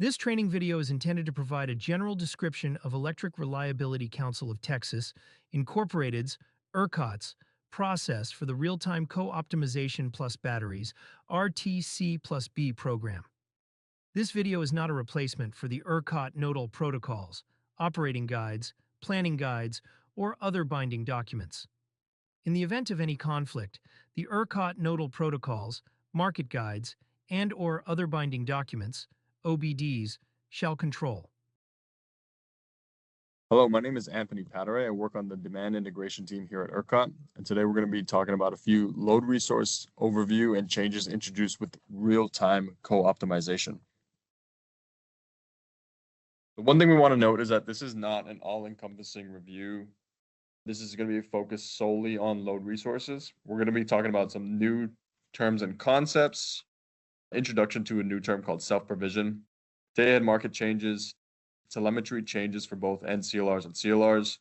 This training video is intended to provide a general description of Electric Reliability Council of Texas, Incorporated's ERCOT's process for the Real-Time Co-Optimization plus Batteries RTC plus B program. This video is not a replacement for the ERCOT nodal protocols, operating guides, planning guides, or other binding documents. In the event of any conflict, the ERCOT nodal protocols, market guides, and/or other binding documents, OBDs, shall control. Hello, my name is Anthony Pateray. I work on the demand integration team here at ERCOT, and today we're going to be talking about a few load resource overview and changes introduced with real-time co-optimization. The one thing we want to note is that this is not an all-encompassing review. This is going to be focused solely on load resources. We're going to be talking about some new terms and concepts, introduction to a new term called self-provision, day-ahead market changes, telemetry changes for both NCLRs and CLRs,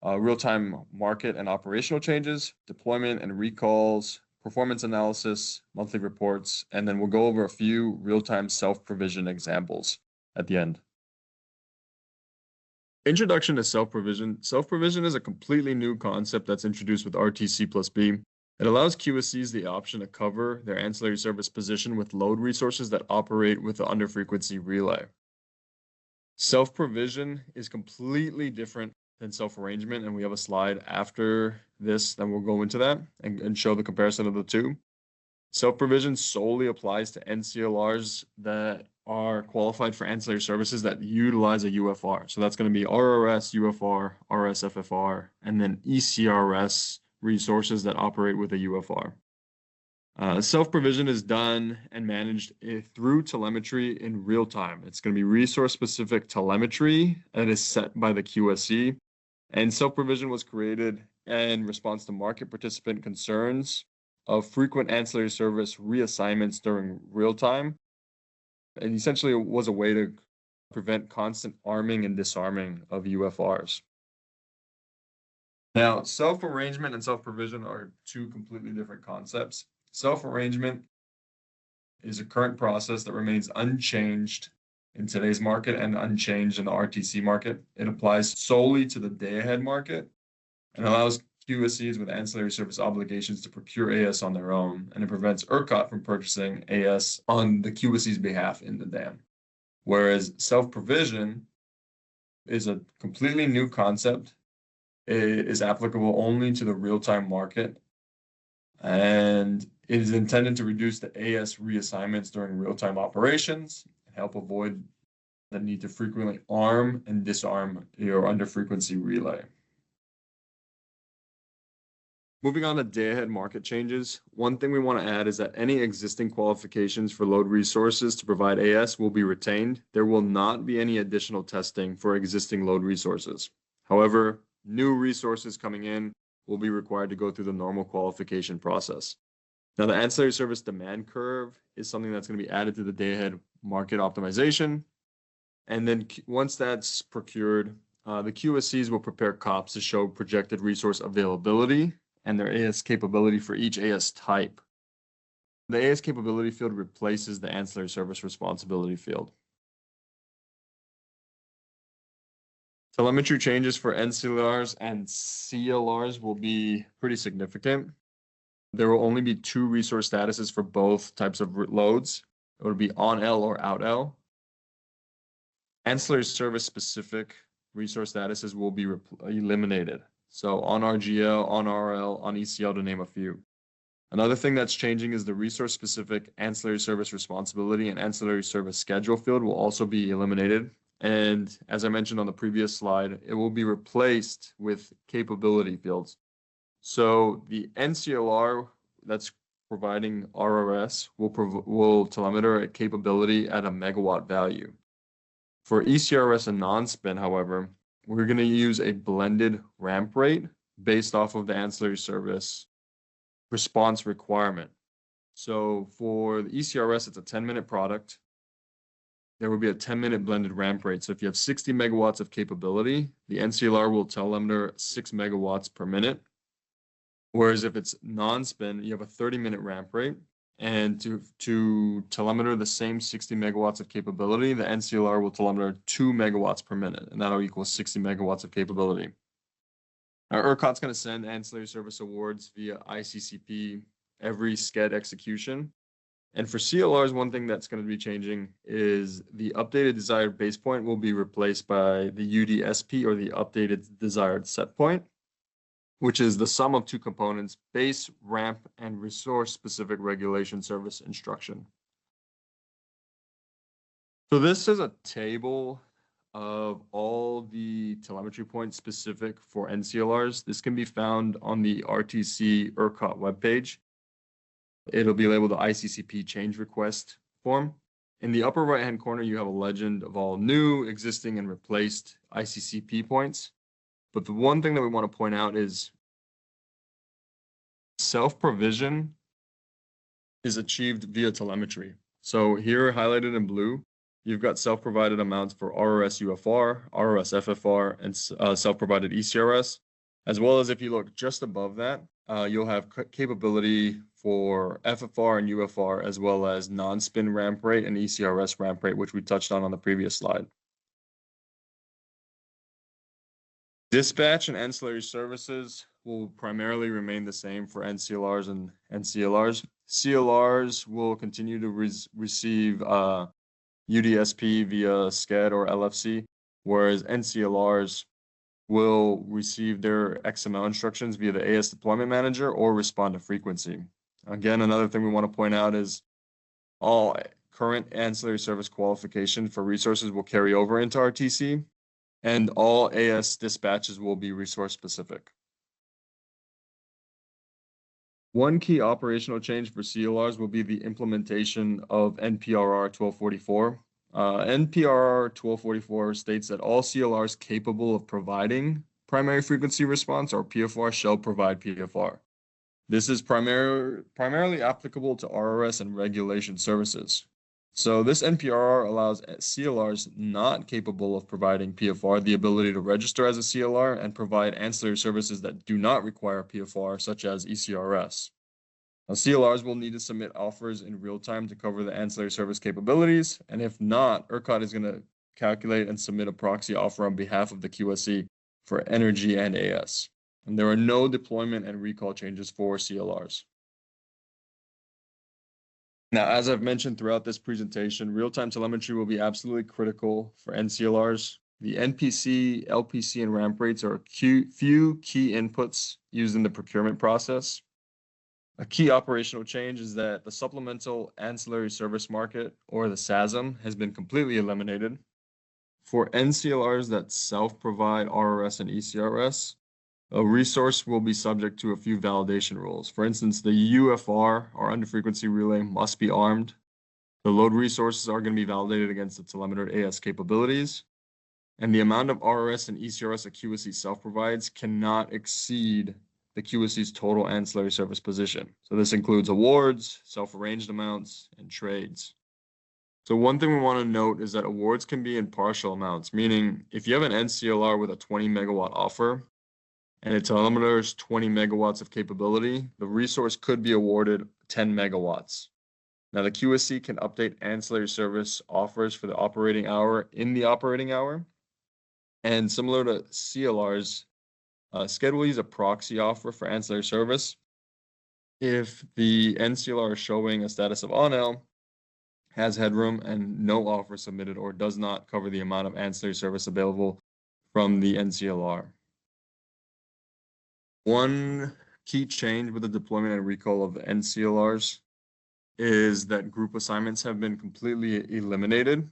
real-time market and operational changes, deployment and recalls, performance analysis, monthly reports, and then we'll go over a few real-time self-provision examples at the end. Introduction to self-provision. Self-provision is a completely new concept that's introduced with RTC plus B. It allows QSCs the option to cover their ancillary service position with load resources that operate with the under-frequency relay. Self-provision is completely different than self-arrangement, and we have a slide after this that we'll go into that and show the comparison of the two. Self-provision solely applies to NCLRs that are qualified for ancillary services that utilize a UFR. So that's going to be RRS, UFR, RSFFR, and then ECRS resources that operate with a UFR. Self-provision is done and managed through telemetry in real time. It's going to be resource-specific telemetry that is set by the QSC. And self-provision was created in response to market participant concerns of frequent ancillary service reassignments during real time. And essentially, it was a way to prevent constant arming and disarming of UFRs. Now, self-arrangement and self-provision are two completely different concepts. Self-arrangement is a current process that remains unchanged in today's market and unchanged in the RTC market. It applies solely to the day-ahead market and allows QSCs with ancillary service obligations to procure AS on their own, and it prevents ERCOT from purchasing AS on the QSC's behalf in the dam. Whereas self-provision is a completely new concept. It is applicable only to the real-time market, and it is intended to reduce the AS reassignments during real-time operations and help avoid the need to frequently arm and disarm your under-frequency relay. Moving on to day-ahead market changes, one thing we want to add is that any existing qualifications for load resources to provide AS will be retained. There will not be any additional testing for existing load resources. However, new resources coming in will be required to go through the normal qualification process. Now, the ancillary service demand curve is something that's going to be added to the day-ahead market optimization. And then once that's procured, the QSCs will prepare COPs to show projected resource availability and their AS capability for each AS type. The AS capability field replaces the ancillary service responsibility field. Telemetry changes for NCLRs and CLRs will be pretty significant. There will only be two resource statuses for both types of loads. It would be on L or out L. Ancillary service specific resource statuses will be eliminated. So on RGL, on RL, on ECL, to name a few. Another thing that's changing is the resource specific ancillary service responsibility and ancillary service schedule field will also be eliminated. And as I mentioned on the previous slide, it will be replaced with capability fields. So the NCLR that's providing RRS will telemeter a capability at a megawatt value. For ECRS and non-spin, however, we're going to use a blended ramp rate based off of the ancillary service response requirement. So for the ECRS, it's a 10-minute product. There will be a 10-minute blended ramp rate. So if you have 60 megawatts of capability, the NCLR will telemeter 6 megawatts per minute. Whereas if it's non-spin, you have a 30-minute ramp rate. And to telemeter the same 60 megawatts of capability, the NCLR will telemeter 2 megawatts per minute, and that'll equal 60 megawatts of capability. Now, ERCOT's going to send ancillary service awards via ICCP every SCED execution. And for CLRs, one thing that's going to be changing is the updated desired base point will be replaced by the UDSP, or the updated desired set point, which is the sum of two components: base, ramp, and resource-specific regulation service instruction. So this is a table of all the telemetry points specific for NCLRs. This can be found on the RTC ERCOT webpage. It'll be labeled the ICCP change request form. In the upper right-hand corner, you have a legend of all new, existing, and replaced ICCP points. But the one thing that we want to point out is self-provision is achieved via telemetry. So here, highlighted in blue, you've got self-provided amounts for RRS UFR, RRS FFR, and self-provided ECRS, as well as if you look just above that, you'll have capability for FFR and UFR, as well as non-spin ramp rate and ECRS ramp rate, which we touched on the previous slide. Dispatch and ancillary services will primarily remain the same for NCLRs and NCLRs. CLRs will continue to receive UDSP via SCED or LFC, whereas NCLRs will receive their XML instructions via the AS deployment manager or respond to frequency. Again, another thing we want to point out is all current ancillary service qualification for resources will carry over into RTC, and all AS dispatches will be resource specific. One key operational change for CLRs will be the implementation of NPRR 1244. NPRR 1244 states that all CLRs capable of providing primary frequency response, or PFR, shall provide PFR. This is primarily applicable to RRS and regulation services. So this NPRR allows CLRs not capable of providing PFR the ability to register as a CLR and provide ancillary services that do not require PFR, such as ECRS. Now, CLRs will need to submit offers in real time to cover the ancillary service capabilities, and if not, ERCOT is going to calculate and submit a proxy offer on behalf of the QSE for energy and AS. And there are no deployment and recall changes for CLRs. Now, as I've mentioned throughout this presentation, real-time telemetry will be absolutely critical for NCLRs. The NPC, LPC, and ramp rates are few key inputs used in the procurement process. A key operational change is that the supplemental ancillary service market, or the SASM, has been completely eliminated. For NCLRs that self-provide RRS and ECRS, a resource will be subject to a few validation rules. For instance, the UFR, or under frequency relay, must be armed. The load resources are going to be validated against the telemetered AS capabilities. And the amount of RRS and ECRS a QSE self-provides cannot exceed the QSE's total ancillary service position. So this includes awards, self-arranged amounts, and trades. So one thing we want to note is that awards can be in partial amounts, meaning if you have an NCLR with a 20 megawatt offer, and it telemeters 20 megawatts of capability, the resource could be awarded 10 megawatts. Now, the QSC can update ancillary service offers for the operating hour in the operating hour. And similar to CLRs, SCED will use a proxy offer for ancillary service. If the NCLR is showing a status of on-L, has headroom, and no offer submitted, or does not cover the amount of ancillary service available from the NCLR. One key change with the deployment and recall of the NCLRs is that group assignments have been completely eliminated.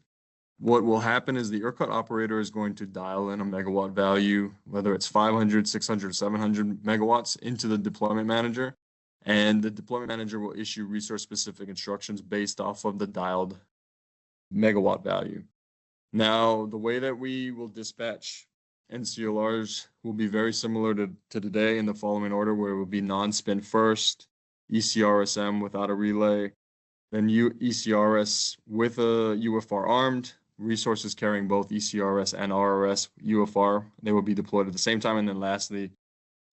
What will happen is the ERCOT operator is going to dial in a megawatt value, whether it's 500, 600, 700 megawatts, into the deployment manager, and the deployment manager will issue resource-specific instructions based off of the dialed megawatt value. Now, the way that we will dispatch NCLRs will be very similar to today in the following order, where it will be non-spin first, ECRSM without a relay, then ECRS with a UFR armed, resources carrying both ECRS and RRS UFR. They will be deployed at the same time, and then lastly,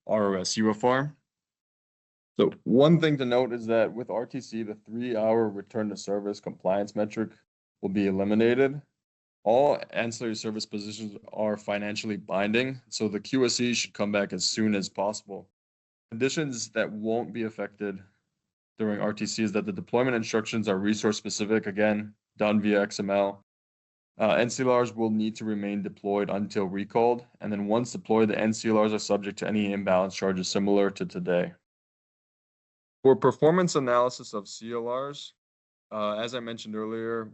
RRS UFR. So one thing to note is that with RTC, the 3-hour return to service compliance metric will be eliminated. All ancillary service positions are financially binding, so the QSE should come back as soon as possible. Conditions that won't be affected during RTC is that the deployment instructions are resource specific, again, done via XML. NCLRs will need to remain deployed until recalled, and then once deployed, the NCLRs are subject to any imbalance charges similar to today. For performance analysis of CLRs, as I mentioned earlier,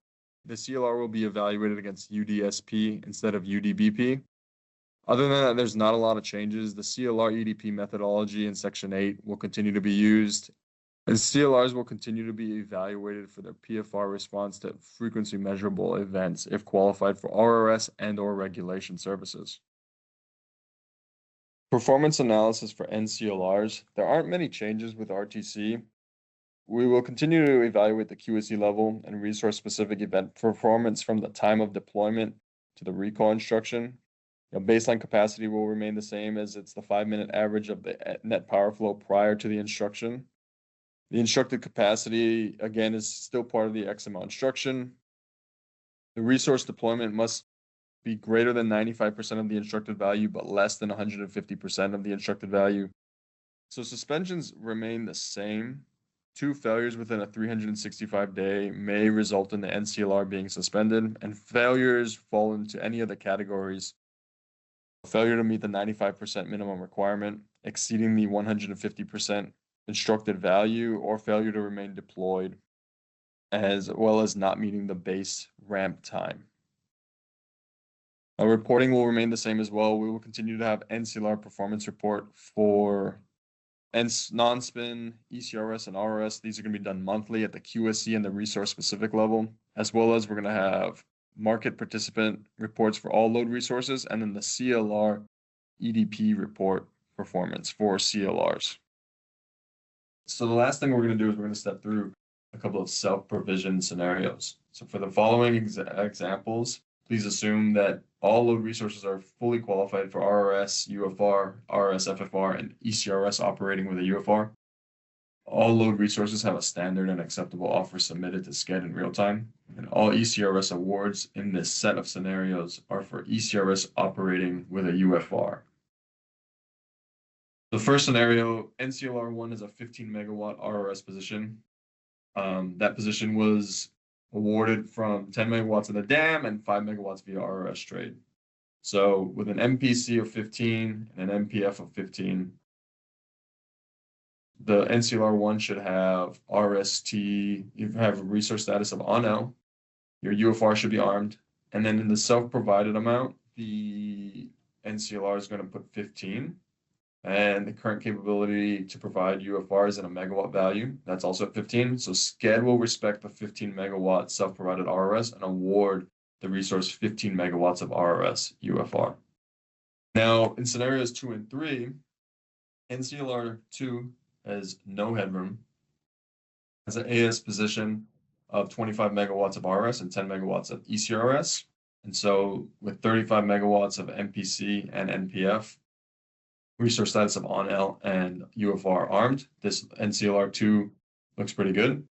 the CLR will be evaluated against UDSP instead of UDBP. Other than that, there's not a lot of changes. The CLR EDP methodology in Section 8 will continue to be used, and CLRs will continue to be evaluated for their PFR response to frequency measurable events if qualified for RRS and/or regulation services. Performance analysis for NCLRs. There aren't many changes with RTC. We will continue to evaluate the QSE level and resource-specific event performance from the time of deployment to the recall instruction. Baseline capacity will remain the same as it's the 5-minute average of the net power flow prior to the instruction. The instructed capacity, again, is still part of the XML instruction. The resource deployment must be greater than 95% of the instructed value, but less than 150% of the instructed value. So suspensions remain the same. 2 failures within a 365-day may result in the NCLR being suspended, and failures fall into any of the categories: failure to meet the 95% minimum requirement, exceeding the 150% instructed value, or failure to remain deployed, as well as not meeting the base ramp time. Reporting will remain the same as well. We will continue to have NCLR performance report for non-spin, ECRS, and RRS. These are going to be done monthly at the QSC and the resource-specific level, as well as we're going to have market participant reports for all load resources, and then the CLR EDP report performance for CLRs. So the last thing we're going to do is we're going to step through a couple of self-provision scenarios. So for the following examples, please assume that all load resources are fully qualified for RRS, UFR, RRS, FFR, and ECRS operating with a UFR. All load resources have a standard and acceptable offer submitted to SCED in real time, and all ECRS awards in this set of scenarios are for ECRS operating with a UFR. The first scenario, NCLR 1 is a 15 megawatt RRS position. That position was awarded from 10 megawatts in the dam and 5 megawatts via RRS trade. So with an MPC of 15 and an MPF of 15, the NCLR 1 should have RST, you have a resource status of on-L, your UFR should be armed, and then in the self-provided amount, the NCLR is going to put 15, and the current capability to provide UFR is in a megawatt value. That's also at 15. So SCED will respect the 15 megawatt self-provided RRS and award the resource 15 megawatts of RRS UFR. Now, in scenarios 2 and 3, NCLR 2 has no headroom, has an AS position of 25 megawatts of RRS and 10 megawatts of ECRS. And so with 35 megawatts of MPC and NPF, resource status of on-L and UFR armed, this NCLR2 looks pretty good.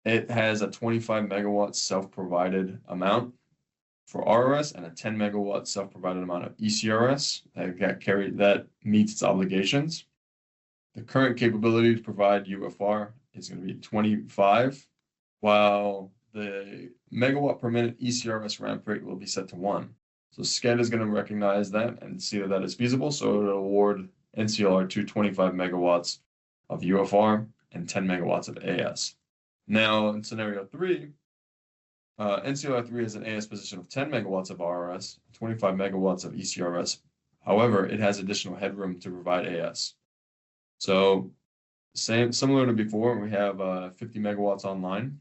It has a 25 megawatt self-provided amount for RRS and a 10 megawatt self-provided amount of ECRS that meets its obligations. The current capability to provide UFR is going to be 25, while the megawatt per minute ECRS ramp rate will be set to 1. So SCED is going to recognize that and see that that is feasible, so it'll award NCLR 25 megawatts of UFR and 10 megawatts of AS. Now, in scenario 3, NCLR 3 has an AS position of 10 megawatts of RRS, 25 megawatts of ECRS. However, it has additional headroom to provide AS. So, similar to before, we have 50 megawatts online.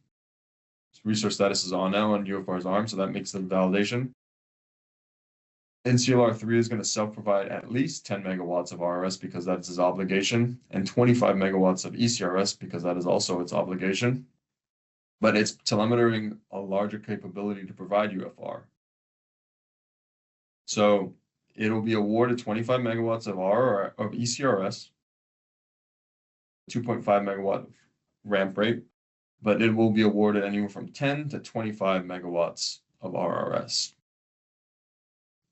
Resource status is on now and UFR is armed, so that makes the validation. NCLR 3 is going to self-provide at least 10 megawatts of RRS because that's its obligation, and 25 megawatts of ECRS because that is also its obligation. But it's telemetering a larger capability to provide UFR. So it'll be awarded 25 megawatts of ECRS, 2.5 megawatt ramp rate, but it will be awarded anywhere from 10 to 25 megawatts of RRS.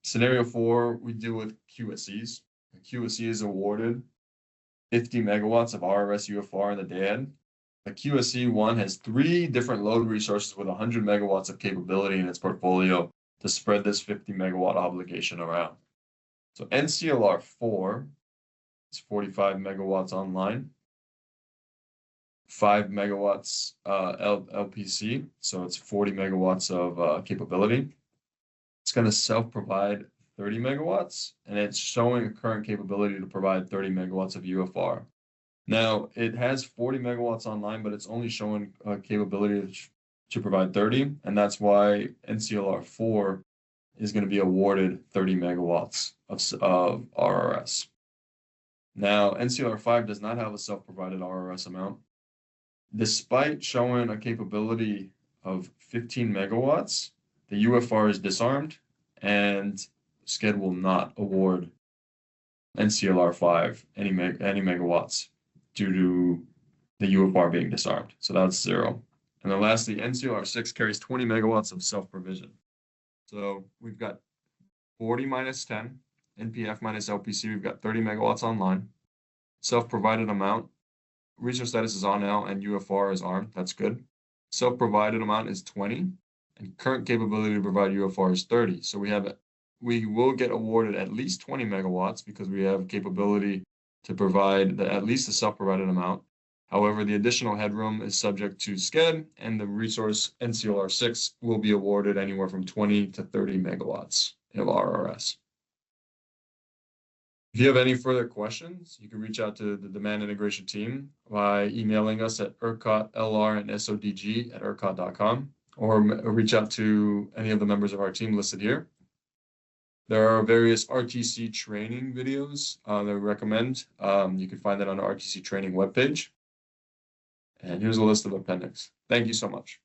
Scenario 4, we deal with QSEs. A QSE is awarded 50 megawatts of RRS UFR in the day-ahead. The QSE 1 has 3 different load resources with 100 megawatts of capability in its portfolio to spread this 50 megawatt obligation around. So NCLR 4 is 45 megawatts online, 5 megawatts LPC, so it's 40 megawatts of capability. It's going to self-provide 30 megawatts, and it's showing a current capability to provide 30 megawatts of UFR. Now, it has 40 megawatts online, but it's only showing a capability to provide 30, and that's why NCLR 4 is going to be awarded 30 megawatts of RRS. Now, NCLR 5 does not have a self-provided RRS amount. Despite showing a capability of 15 megawatts, the UFR is disarmed, and SCED will not award NCLR 5 any megawatts due to the UFR being disarmed. So that's 0. And then lastly, NCLR 6 carries 20 megawatts of self-provision. So we've got 40 minus 10, NPF minus LPC, we've got 30 megawatts online. Self-provided amount, resource status is on now, and UFR is armed. That's good. Self-provided amount is 20, and current capability to provide UFR is 30. So we will get awarded at least 20 megawatts because we have capability to provide at least the self-provided amount. However, the additional headroom is subject to SCED, and the resource NCLR 6 will be awarded anywhere from 20 to 30 megawatts of RRS. If you have any further questions, you can reach out to the demand integration team by emailing us at ercotlr@sodg@ercot.com, or reach out to any of the members of our team listed here. There are various RTC training videos that we recommend. You can find that on the RTC training webpage. And here's a list of appendix. Thank you so much.